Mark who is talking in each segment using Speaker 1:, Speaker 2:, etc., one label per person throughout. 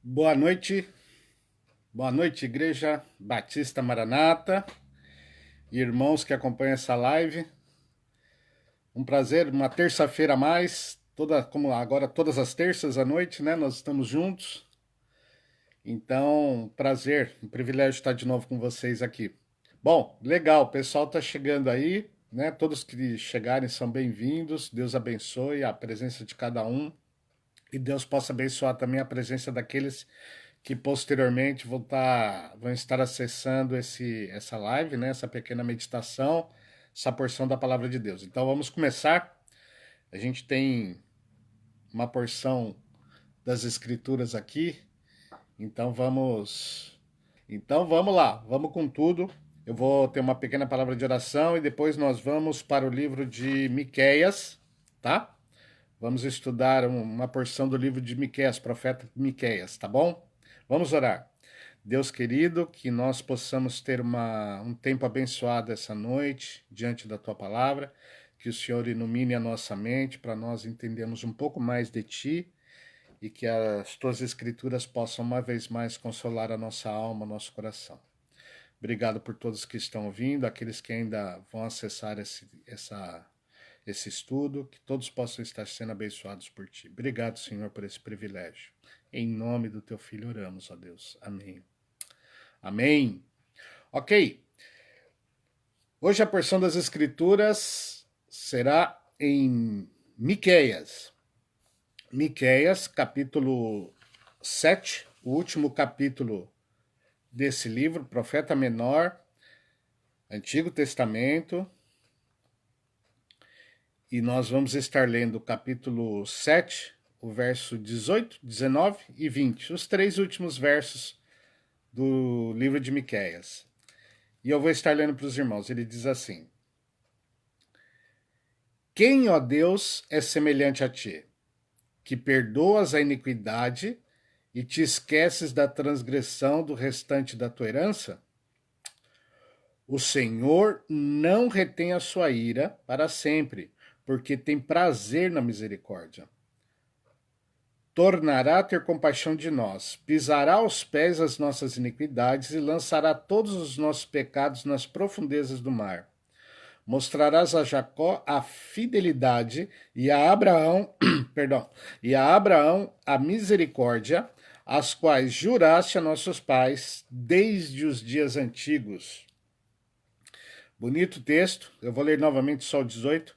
Speaker 1: Boa noite, Igreja Batista Maranata, irmãos que acompanham essa live. Um prazer, uma terça-feira a mais, como agora todas as terças à noite, né? Nós estamos juntos. Então, prazer, um privilégio estar de novo com vocês aqui. Bom, legal, o pessoal está chegando aí, né? Todos que chegarem são bem-vindos. Deus abençoe a presença de cada um e Deus possa abençoar também a presença daqueles que posteriormente vão estar acessando essa live, né, essa pequena meditação, essa porção da palavra de Deus. Então vamos começar. A gente tem uma porção das escrituras aqui, então vamos lá, vamos com tudo. Eu vou ter uma pequena palavra de oração e depois nós vamos para o livro de Miqueias, tá? Vamos estudar uma porção do livro de Miqueias, profeta Miqueias, tá bom? Vamos orar. Deus querido, que nós possamos ter um tempo abençoado essa noite diante da tua palavra, que o Senhor ilumine a nossa mente para nós entendermos um pouco mais de ti e que as tuas escrituras possam uma vez mais consolar a nossa alma, o nosso coração. Obrigado por todos que estão ouvindo, aqueles que ainda vão acessar esse estudo, que todos possam estar sendo abençoados por ti. Obrigado, Senhor, por esse privilégio. Em nome do teu filho oramos, ó Deus. Amém. Amém. Ok. Hoje a porção das Escrituras será em Miqueias. Miqueias, capítulo 7, o último capítulo desse livro, Profeta Menor, Antigo Testamento. E nós vamos estar lendo o capítulo 7, o verso 18, 19 e 20, os três últimos versos do livro de Miqueias. E eu vou estar lendo para os irmãos. Ele diz assim: Quem, ó Deus, é semelhante a ti, que perdoas a iniquidade e te esqueces da transgressão do restante da tua herança? O Senhor não retém a sua ira para sempre, porque tem prazer na misericórdia. Tornará a ter compaixão de nós, pisará aos pés as nossas iniquidades e lançará todos os nossos pecados nas profundezas do mar. Mostrarás a Jacó a fidelidade e a Abraão, perdão, e a Abraão a misericórdia, as quais juraste a nossos pais desde os dias antigos. Bonito texto, eu vou ler novamente só o 18.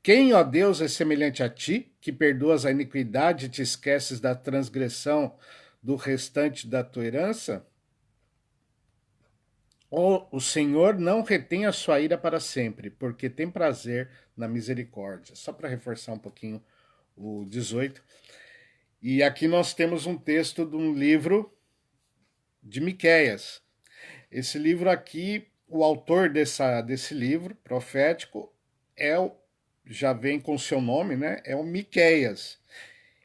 Speaker 1: Quem, ó Deus, é semelhante a ti, que perdoas a iniquidade e te esqueces da transgressão do restante da tua herança? O Senhor não retém a sua ira para sempre, porque tem prazer na misericórdia. Só para reforçar um pouquinho o 18. E aqui nós temos um texto de um livro de Miqueias. Esse livro aqui, o autor desse livro profético já vem com seu nome, né? É o Miqueias.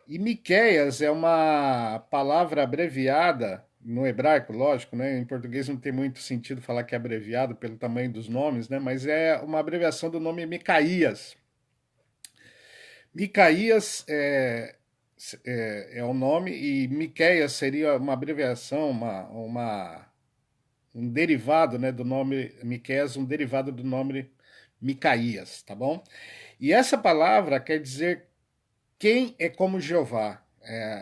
Speaker 1: E Miqueias é uma palavra abreviada no hebraico, lógico, né? Em português não tem muito sentido falar que é abreviado pelo tamanho dos nomes, né? Mas é uma abreviação do nome Micaías. Micaías é o nome e Miqueias seria uma abreviação, um derivado, né, do nome Miqueias, um derivado do nome Micaías, tá bom? E essa palavra quer dizer quem é como Jeová.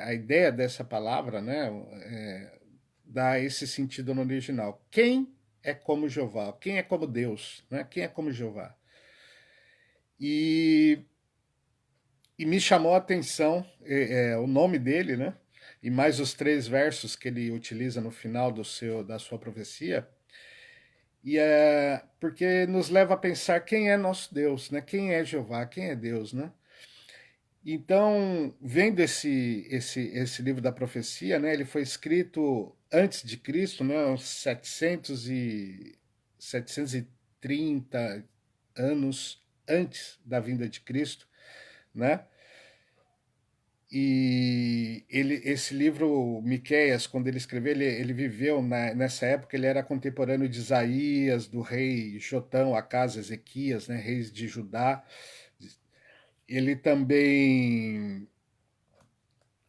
Speaker 1: A ideia dessa palavra, né, dá esse sentido no original. Quem é como Jeová? Quem é como Deus? Né? Quem é como Jeová? E, e me chamou a atenção o nome dele, né? E mais os três versos que ele utiliza no final da sua profecia. E é porque nos leva a pensar quem é nosso Deus, né? Quem é Jeová? Quem é Deus, né? Então, vendo esse livro da profecia, né, ele foi escrito antes de Cristo, né, uns 730 anos antes da vinda de Cristo, né? E esse livro, Miqueias, quando ele escreveu, ele viveu nessa época, ele era contemporâneo de Isaías, do rei Jotão, Acas, Ezequias, né, reis de Judá. Ele também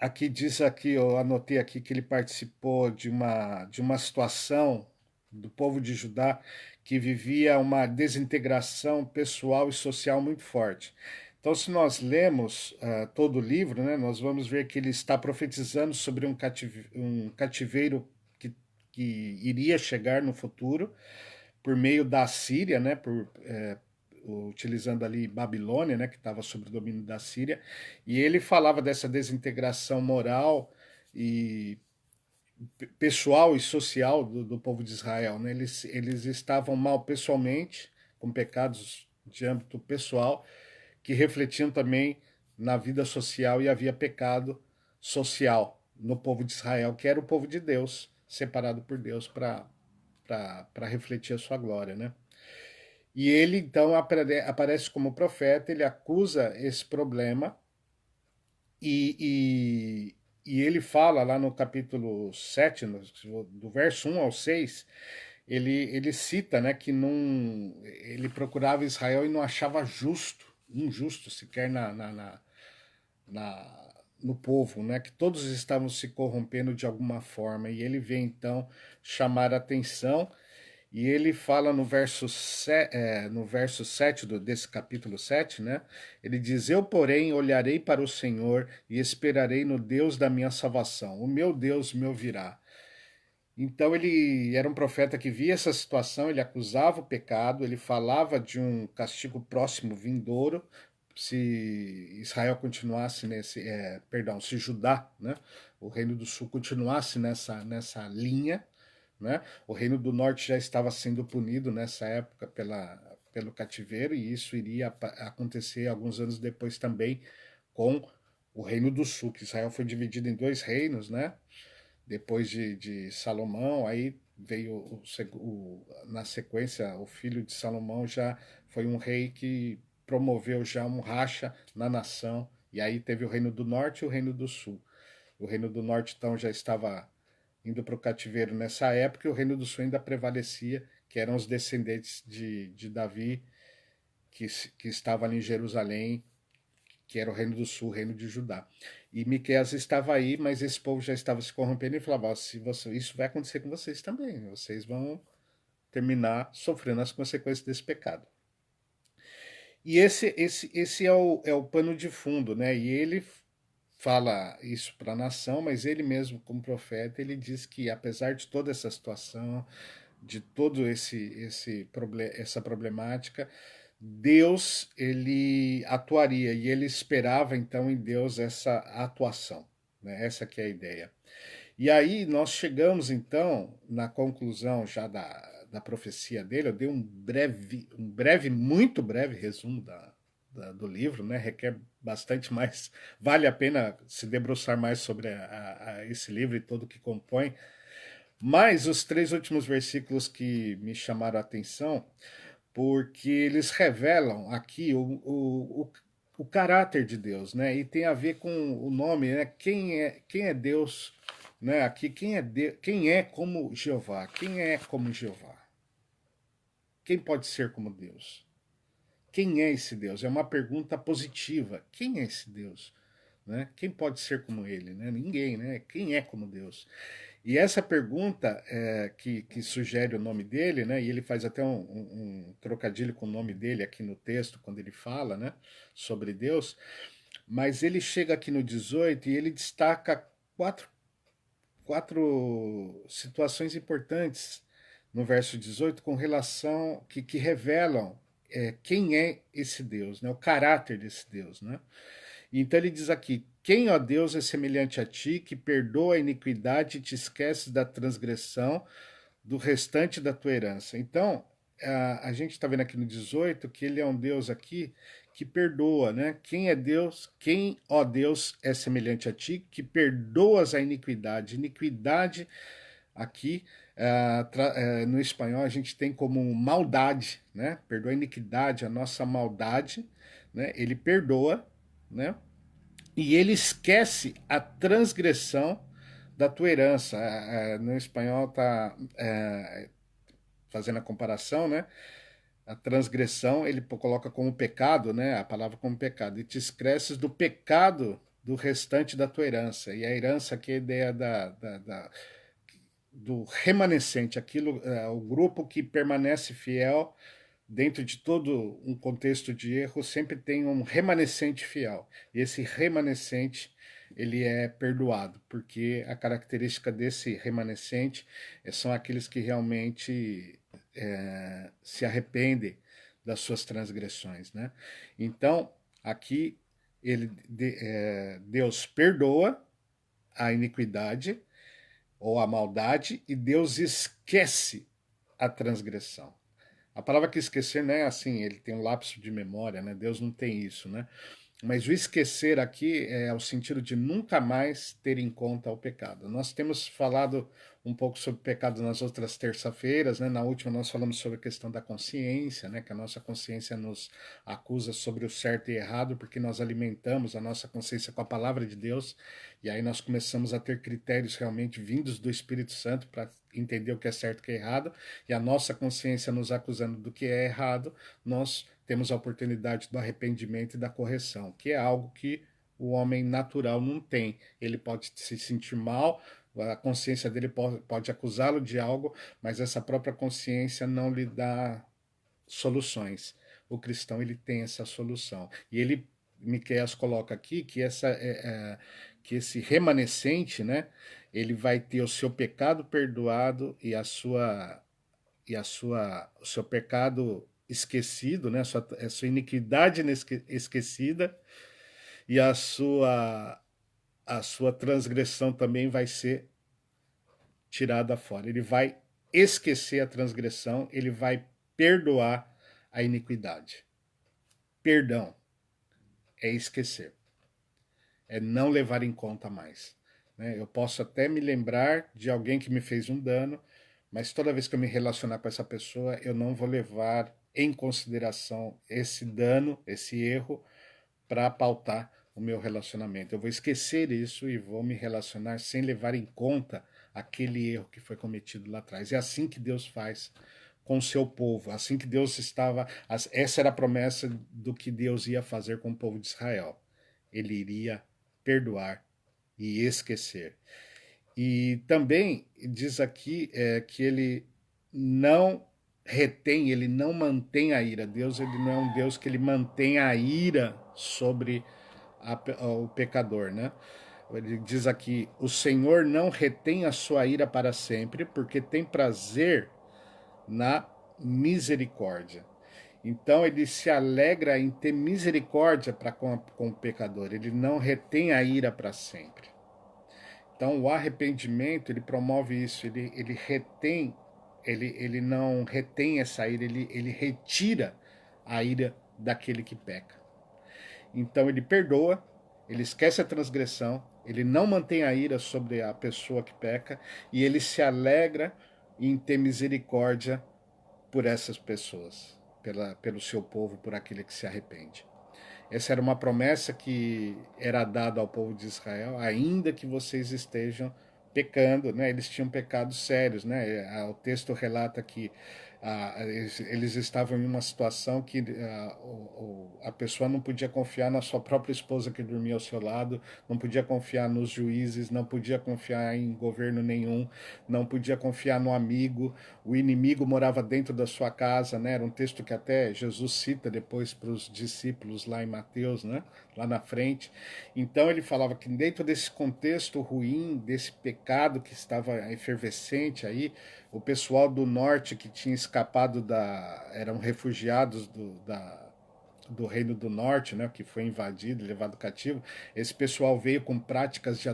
Speaker 1: aqui diz aqui, eu anotei aqui que ele participou de uma situação do povo de Judá que vivia uma desintegração pessoal e social muito forte. Então, se nós lemos todo o livro, né, nós vamos ver que ele está profetizando sobre um cativeiro que iria chegar no futuro por meio da Síria, né, utilizando ali Babilônia, né, que estava sob o domínio da Síria, e ele falava dessa desintegração moral e pessoal e social do povo de Israel. Né? Eles estavam mal pessoalmente, com pecados de âmbito pessoal, que refletiam também na vida social, e havia pecado social no povo de Israel, que era o povo de Deus, separado por Deus para refletir a sua glória, né? E ele então aparece como profeta, ele acusa esse problema e ele fala lá no capítulo 7, do verso 1 ao 6, ele cita, né, que não, ele procurava Israel e não achava injusto sequer no povo, né, que todos estavam se corrompendo de alguma forma. E ele vem então chamar a atenção. E ele fala no verso 7 desse capítulo 7, né? Ele diz: Eu, porém, olharei para o Senhor e esperarei no Deus da minha salvação. O meu Deus me ouvirá. Então ele era um profeta que via essa situação, ele acusava o pecado, ele falava de um castigo próximo, vindouro, se Israel continuasse se Judá, né, o Reino do Sul continuasse nessa linha, né? O Reino do Norte já estava sendo punido nessa época pelo cativeiro, e isso iria acontecer alguns anos depois também com o Reino do Sul, que Israel foi dividido em dois reinos, né? Depois de Salomão, aí veio na sequência, o filho de Salomão já foi um rei que promoveu já um racha na nação, e aí teve o Reino do Norte e o Reino do Sul. O Reino do Norte então já estava indo para o cativeiro nessa época, e o Reino do Sul ainda prevalecia, que eram os descendentes de Davi, que estava ali em Jerusalém, que era o Reino do Sul, o Reino de Judá. E Miqueias estava aí, mas esse povo já estava se corrompendo, e falava: isso vai acontecer com vocês também, vocês vão terminar sofrendo as consequências desse pecado. E esse é o pano de fundo, né? E ele fala isso para a nação, mas ele mesmo, como profeta, ele diz que apesar de toda essa situação, de todo essa problemática, Deus ele atuaria, e ele esperava então em Deus essa atuação, né? Essa que é a ideia. E aí nós chegamos então na conclusão já da profecia dele. Eu dei muito breve resumo do livro, né? Requer bastante mais, vale a pena se debruçar mais sobre esse livro e todo o que compõe. Mas os três últimos versículos que me chamaram a atenção, porque eles revelam aqui o caráter de Deus, né? E tem a ver com o nome, né? Quem é Deus, né? Aqui quem é como Jeová? Quem é como Jeová? Quem pode ser como Deus? Quem é esse Deus? É uma pergunta positiva. Quem é esse Deus? Né? Quem pode ser como ele? Né? Ninguém, né? Quem é como Deus? E essa pergunta que sugere o nome dele, né? E ele faz até um trocadilho com o nome dele aqui no texto, quando ele fala, né, sobre Deus. Mas ele chega aqui no 18 e ele destaca quatro situações importantes no verso 18 com relação que revelam quem é esse Deus, né, o caráter desse Deus, né? Então ele diz aqui: Quem, ó Deus, é semelhante a ti, que perdoa a iniquidade e te esqueces da transgressão do restante da tua herança. Então, a gente está vendo aqui no 18 que ele é um Deus aqui que perdoa, né? Quem é Deus? Quem, ó Deus, é semelhante a ti, que perdoas a iniquidade. Iniquidade aqui, no espanhol, a gente tem como maldade, né? Perdoa a iniquidade, a nossa maldade, né? Ele perdoa, né? E ele esquece a transgressão da tua herança. No espanhol está fazendo a comparação, né? A transgressão ele coloca como pecado, né? A palavra como pecado. E te esqueces do pecado do restante da tua herança. E a herança aqui é a ideia do remanescente, aquilo, o grupo que permanece fiel dentro de todo um contexto de erro, sempre tem um remanescente fiel. E esse remanescente, ele é perdoado, porque a característica desse remanescente são aqueles que realmente se arrependem das suas transgressões, né? Então, aqui Deus perdoa a iniquidade ou a maldade e Deus esquece a transgressão. A palavra que esquecer não é assim, ele tem um lapso de memória, né? Deus não tem isso, né? Mas o esquecer aqui é o sentido de nunca mais ter em conta o pecado. Nós temos falado um pouco sobre pecado nas outras terça-feiras, né? Na última nós falamos sobre a questão da consciência, né? Que a nossa consciência nos acusa sobre o certo e errado, porque nós alimentamos a nossa consciência com a palavra de Deus, e aí nós começamos a ter critérios realmente vindos do Espírito Santo para entender o que é certo e o que é errado, e a nossa consciência nos acusando do que é errado, nós temos a oportunidade do arrependimento e da correção, que é algo que o homem natural não tem. Ele pode se sentir mal, a consciência dele pode acusá-lo de algo, mas essa própria consciência não lhe dá soluções. O cristão ele tem essa solução. E ele, Miqueias coloca aqui que que esse remanescente, né, ele vai ter o seu pecado perdoado e o seu pecado esquecido, né, a sua iniquidade esquecida e a sua transgressão também vai ser tirada fora. Ele vai esquecer a transgressão, ele vai perdoar a iniquidade. Perdão é esquecer, é não levar em conta mais. Né? Eu posso até me lembrar de alguém que me fez um dano, mas toda vez que eu me relacionar com essa pessoa, eu não vou levar em consideração esse dano, esse erro, para pautar o meu relacionamento. Eu vou esquecer isso e vou me relacionar sem levar em conta aquele erro que foi cometido lá atrás. É assim que Deus faz com o seu povo, assim que Deus estava. Essa era a promessa do que Deus ia fazer com o povo de Israel. Ele iria perdoar e esquecer. E também diz aqui que ele não retém, ele não mantém a ira. Deus ele não é um Deus que ele mantém a ira sobre o pecador, né? Ele diz aqui: o Senhor não retém a sua ira para sempre, porque tem prazer na misericórdia. Então ele se alegra em ter misericórdia para com o pecador. Ele não retém a ira para sempre. Então o arrependimento ele promove isso. Ele retém, ele não retém essa ira. Ele retira a ira daquele que peca. Então ele perdoa, ele esquece a transgressão, ele não mantém a ira sobre a pessoa que peca e ele se alegra em ter misericórdia por essas pessoas, pelo seu povo, por aquele que se arrepende. Essa era uma promessa que era dada ao povo de Israel, ainda que vocês estejam pecando, né? Eles tinham pecados sérios, né? O texto relata que eles estavam em uma situação que a pessoa não podia confiar na sua própria esposa que dormia ao seu lado, não podia confiar nos juízes, não podia confiar em governo nenhum, não podia confiar no amigo, o inimigo morava dentro da sua casa, né? Era um texto que até Jesus cita depois para os discípulos lá em Mateus, né? Lá na frente. Então ele falava que dentro desse contexto ruim, desse pecado que estava efervescente aí, o pessoal do norte que tinha escapado eram refugiados do Reino do Norte, né, que foi invadido, levado cativo, esse pessoal veio com práticas de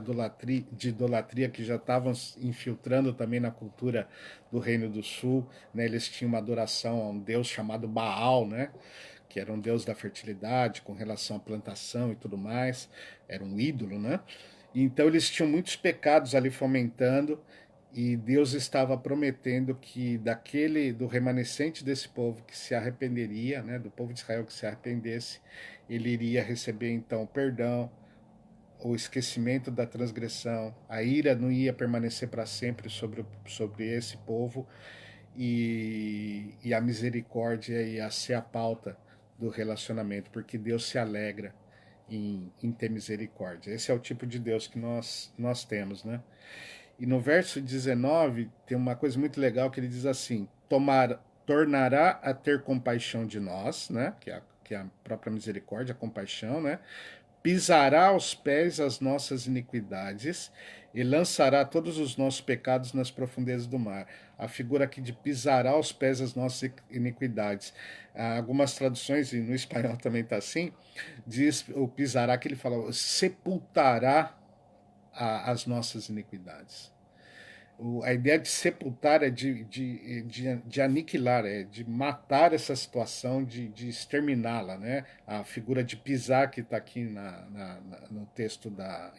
Speaker 1: idolatria que já estavam infiltrando também na cultura do Reino do Sul, né, eles tinham uma adoração a um deus chamado Baal, né, que era um deus da fertilidade, com relação à plantação e tudo mais, era um ídolo, né? Então eles tinham muitos pecados ali fomentando e Deus estava prometendo que do remanescente desse povo que se arrependeria, né, do povo de Israel que se arrependesse, ele iria receber então perdão, o esquecimento da transgressão, a ira não ia permanecer para sempre sobre esse povo e a misericórdia ia ser a pauta do relacionamento, porque Deus se alegra em ter misericórdia. Esse é o tipo de Deus que nós temos, né? E no verso 19 tem uma coisa muito legal que ele diz assim: tornará a ter compaixão de nós, né? Que é a própria misericórdia, a compaixão, né? Pisará aos pés as nossas iniquidades e lançará todos os nossos pecados nas profundezas do mar. A figura aqui de pisará aos pés as nossas iniquidades. Algumas traduções, e no espanhol também está assim, diz o pisará que ele fala, sepultará as nossas iniquidades. A ideia de sepultar é de aniquilar, é de matar essa situação, de exterminá-la, né? A figura de pisar que está aqui no texto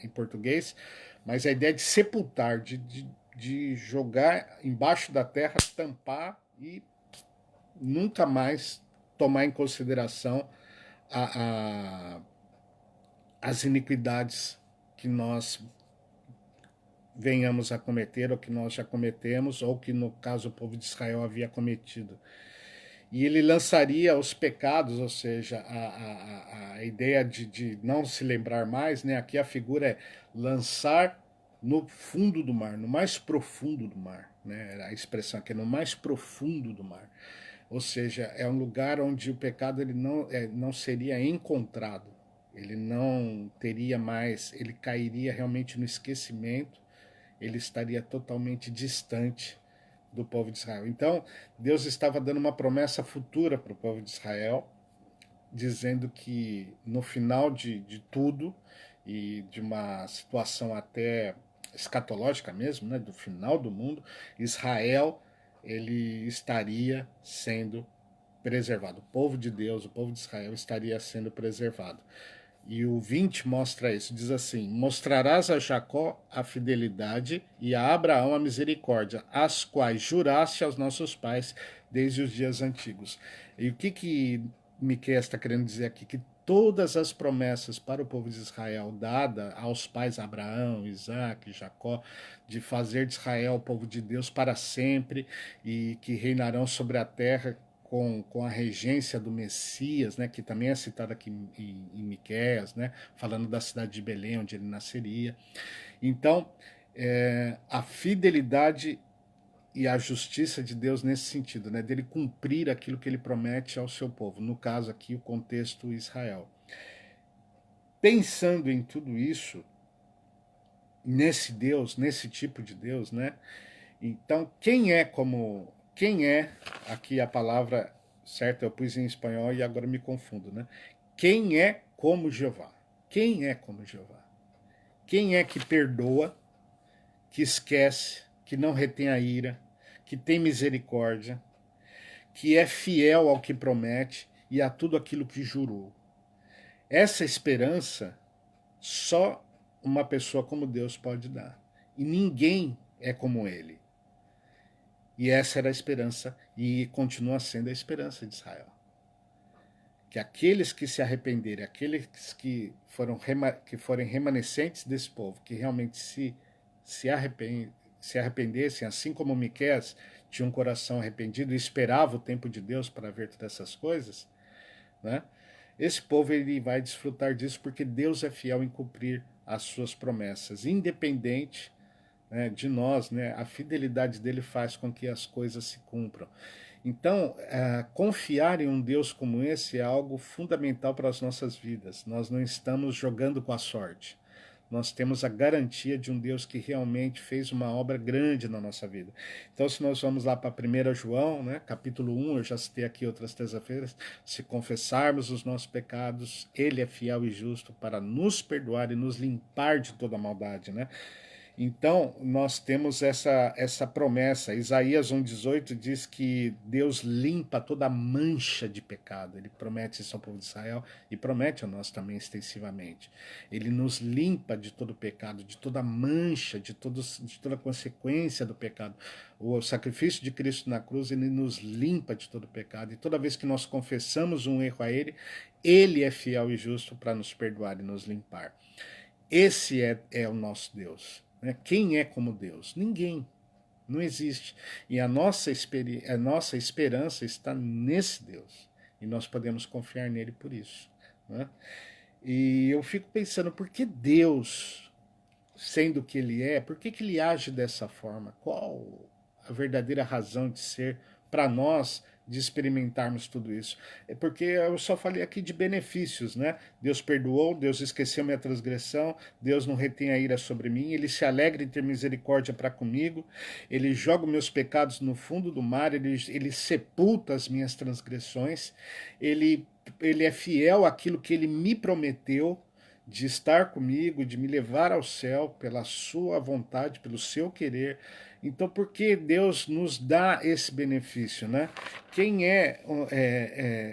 Speaker 1: em português, mas a ideia de sepultar, de jogar embaixo da terra, tampar e nunca mais tomar em consideração a, a, as iniquidades que nós venhamos a cometer, ou que nós já cometemos, ou que no caso o povo de Israel havia cometido. E ele lançaria os pecados, ou seja, a ideia de não se lembrar mais, né? Aqui a figura é lançar no fundo do mar, no mais profundo do mar, né? A expressão aqui é no mais profundo do mar. Ou seja, é um lugar onde o pecado ele não seria encontrado, ele não teria mais, ele cairia realmente no esquecimento, ele estaria totalmente distante do povo de Israel. Então, Deus estava dando uma promessa futura para o povo de Israel, dizendo que no final de tudo, e de uma situação até escatológica mesmo, né, do final do mundo, Israel ele estaria sendo preservado. O povo de Deus, o povo de Israel estaria sendo preservado. E o 20 mostra isso, diz assim: mostrarás a Jacó a fidelidade e a Abraão a misericórdia, as quais juraste aos nossos pais desde os dias antigos. E o que Miqueias está querendo dizer aqui? Que todas as promessas para o povo de Israel dada aos pais Abraão, Isaac, Jacó, de fazer de Israel o povo de Deus para sempre e que reinarão sobre a terra com a regência do Messias, né, que também é citado aqui em Miqueias, né, falando da cidade de Belém, onde ele nasceria. Então, a fidelidade e a justiça de Deus nesse sentido, né, dele cumprir aquilo que ele promete ao seu povo, no caso aqui o contexto Israel. Pensando em tudo isso, nesse Deus, nesse tipo de Deus, né, então quem é, aqui a palavra certa eu pus em espanhol e agora me confundo, né? Quem é como Jeová? Quem é como Jeová? Quem é que perdoa, que esquece, que não retém a ira, que tem misericórdia, que é fiel ao que promete e a tudo aquilo que jurou? Essa esperança só uma pessoa como Deus pode dar. E ninguém é como ele. E essa era a esperança e continua sendo a esperança de Israel. Que aqueles que se arrependerem, aqueles que forem remanescentes desse povo, que realmente se arrependessem, assim como Miqueias tinha um coração arrependido e esperava o tempo de Deus para ver todas essas coisas, né? Esse povo ele vai desfrutar disso porque Deus é fiel em cumprir as suas promessas, independente, né, de nós, né? A fidelidade dele faz com que as coisas se cumpram. Então, confiar em um Deus como esse é algo fundamental para as nossas vidas. Nós não estamos jogando com a sorte. Nós temos a garantia de um Deus que realmente fez uma obra grande na nossa vida. Então, se nós vamos lá para 1 João, né, capítulo 1, eu já citei aqui outras terça-feiras, se confessarmos os nossos pecados, ele é fiel e justo para nos perdoar e nos limpar de toda maldade, né? Então, nós temos essa promessa. Isaías 1,18 diz que Deus limpa toda mancha de pecado. Ele promete isso ao povo de Israel e promete a nós também extensivamente. Ele nos limpa de todo pecado, de toda mancha, de toda consequência do pecado. O sacrifício de Cristo na cruz, ele nos limpa de todo pecado. E toda vez que nós confessamos um erro a ele é fiel e justo para nos perdoar e nos limpar. Esse é o nosso Deus. Né? Quem é como Deus? Ninguém. Não existe. E a nossa esperança está nesse Deus. E nós podemos confiar nele por isso. Né? E eu fico pensando, por que Deus, sendo o que Ele é, por que, que Ele age dessa forma? Qual a verdadeira razão de ser para nós de experimentarmos tudo isso? É porque eu só falei aqui de benefícios, né? Deus perdoou, Deus esqueceu minha transgressão, Deus não retém a ira sobre mim, Ele se alegra em ter misericórdia para comigo, Ele joga meus pecados no fundo do mar, ele sepulta as minhas transgressões, ele, ele é fiel àquilo que Ele me prometeu, de estar comigo, de me levar ao céu pela sua vontade, pelo seu querer. Então, por que Deus nos dá esse benefício, né? Quem é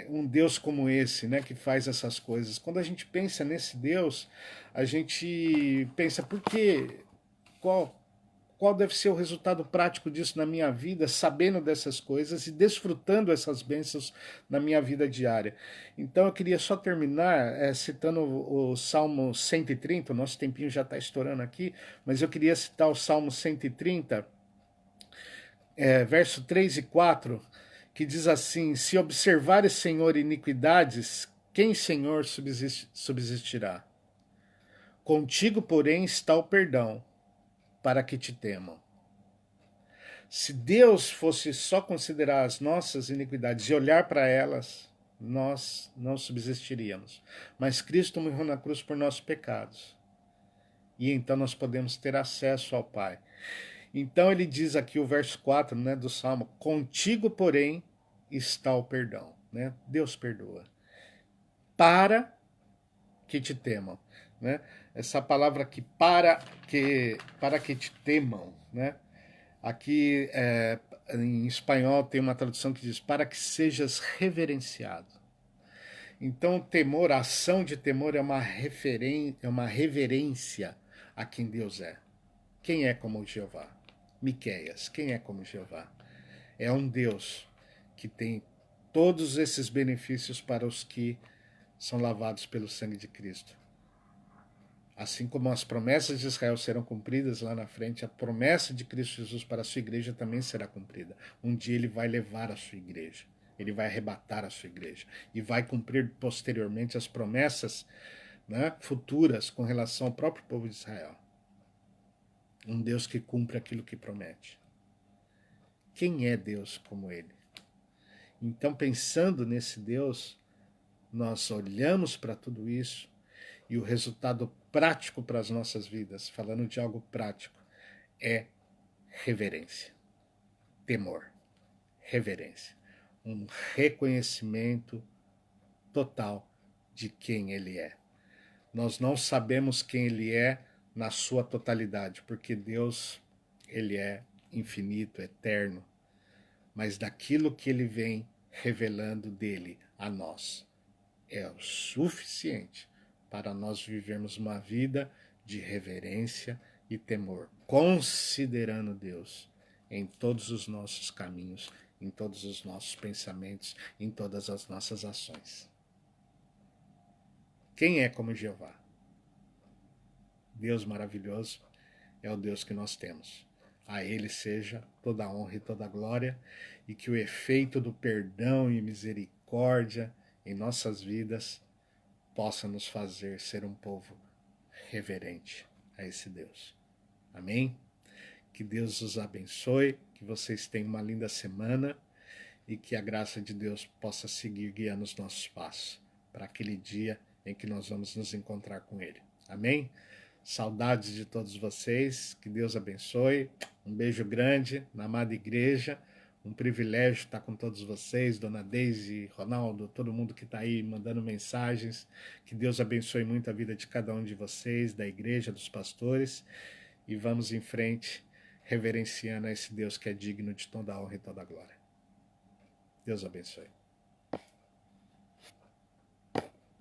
Speaker 1: um Deus como esse, né, que faz essas coisas? Quando a gente pensa nesse Deus, a gente pensa, por que? Qual, qual deve ser o resultado prático disso na minha vida, sabendo dessas coisas e desfrutando essas bênçãos na minha vida diária. Então eu queria só terminar citando o Salmo 130, o nosso tempinho já está estourando aqui, mas eu queria citar o Salmo 130, verso 3 e 4, que diz assim: Se observares, Senhor, iniquidades, quem, Senhor, subsistirá? Contigo, porém, está o perdão, para que te temam. Se Deus fosse só considerar as nossas iniquidades e olhar para elas, nós não subsistiríamos. Mas Cristo morreu na cruz por nossos pecados. E então nós podemos ter acesso ao Pai. Então ele diz aqui o verso 4, né, do Salmo: Contigo, porém, está o perdão. Né? Deus perdoa. Para que te temam. Né? Essa palavra aqui, para que te temam, né? Aqui em espanhol tem uma tradução que diz para que sejas reverenciado. Então, o temor, a ação de temor é uma reverência a quem Deus é. Quem é como Jeová? Miqueias, quem é como Jeová? É um Deus que tem todos esses benefícios para os que são lavados pelo sangue de Cristo. Assim como as promessas de Israel serão cumpridas lá na frente, a promessa de Cristo Jesus para a sua igreja também será cumprida. Um dia ele vai levar a sua igreja, ele vai arrebatar a sua igreja e vai cumprir posteriormente as promessas, né, futuras com relação ao próprio povo de Israel. Um Deus que cumpre aquilo que promete. Quem é Deus como ele? Então, pensando nesse Deus, nós olhamos para tudo isso e o resultado prático para as nossas vidas, falando de algo prático, é reverência, temor, reverência, um reconhecimento total de quem ele é. Nós não sabemos quem ele é na sua totalidade, porque Deus, ele é infinito, eterno, mas daquilo que ele vem revelando dele a nós é o suficiente para nós vivermos uma vida de reverência e temor, considerando Deus em todos os nossos caminhos, em todos os nossos pensamentos, em todas as nossas ações. Quem é como Jeová? Deus maravilhoso é o Deus que nós temos. A Ele seja toda a honra e toda a glória, e que o efeito do perdão e misericórdia em nossas vidas possa nos fazer ser um povo reverente a esse Deus. Amém? Que Deus os abençoe, que vocês tenham uma linda semana e que a graça de Deus possa seguir guiando os nossos passos para aquele dia em que nós vamos nos encontrar com Ele. Amém? Saudades de todos vocês, que Deus abençoe. Um beijo grande na amada igreja. Um privilégio estar com todos vocês, Dona Deise, Ronaldo, todo mundo que está aí mandando mensagens. Que Deus abençoe muito a vida de cada um de vocês, da igreja, dos pastores. E vamos em frente, reverenciando a esse Deus que é digno de toda a honra e toda a glória. Deus abençoe.